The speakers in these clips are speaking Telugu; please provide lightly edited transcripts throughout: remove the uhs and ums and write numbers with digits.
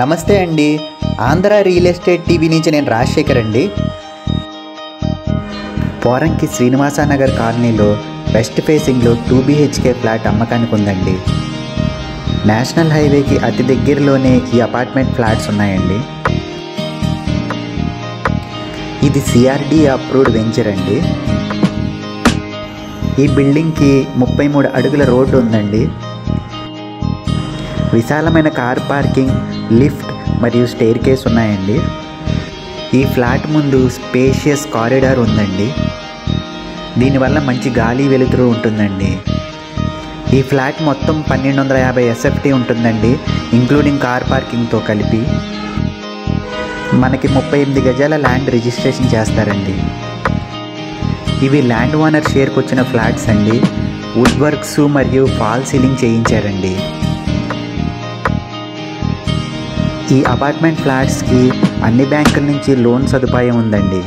నమస్తే అండి. ఆంధ్ర రియల్ ఎస్టేట్ టీవీ నుంచి నేను రాజశేఖర్ అండి. పోరంకి శ్రీనివాసనగర్ కాలనీలో వెస్ట్ ఫేసింగ్లో 2 BHK ఫ్లాట్ అమ్మకానికి ఉందండి. నేషనల్ హైవేకి అతి దగ్గరలోనే ఈ అపార్ట్మెంట్ ఫ్లాట్స్ ఉన్నాయండి. ఇది CRD అప్రూవ్డ్ వెంచర్ అండి. ఈ బిల్డింగ్కి 33 అడుగుల రోడ్డు ఉందండి. విశాలమైన కార్ పార్కింగ్, లిఫ్ట్ మరియు స్టెయిర్ కేస్ ఉన్నాయండి. ఈ ఫ్లాట్ ముందు స్పేషియస్ కారిడార్ ఉందండి. దీనివల్ల మంచి గాలి వెలుతురు ఉంటుందండి. ఈ ఫ్లాట్ మొత్తం 1250 SFT ఉంటుందండి, ఇంక్లూడింగ్ కార్ పార్కింగ్తో కలిపి. మనకి 38 గజాల ల్యాండ్ రిజిస్ట్రేషన్ చేస్తారండి. ఇవి ల్యాండ్ ఓనర్ షేర్కి వచ్చిన ఫ్లాట్స్ అండి. వుడ్ వర్క్స్ మరియు ఫాల్ సీలింగ్ చేయించారండి. ఈ అపార్ట్మెంట్ ఫ్లాట్స్కి అన్ని బ్యాంకుల నుంచి లోన్ సదుపాయం ఉందండి.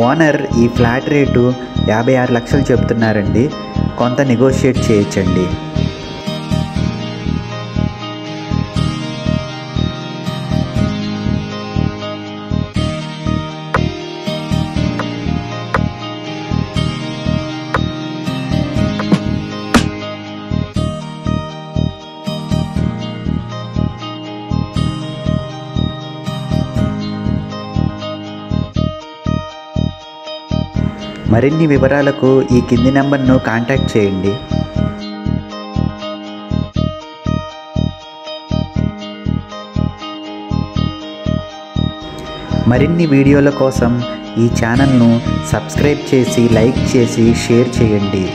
ఓనర్ ఈ ఫ్లాట్ రేటు 56 లక్షలు చెప్తున్నారండి. కొంత నెగోషియేట్ చేయొచ్చండి. మరిన్ని వివరాలకు ఈ కింది నెంబర్ను కాంటాక్ట్ చేయండి. మరిన్ని వీడియోల కోసం ఈ ఛానల్ను సబ్స్క్రైబ్ చేసి, లైక్ చేసి, షేర్ చేయండి.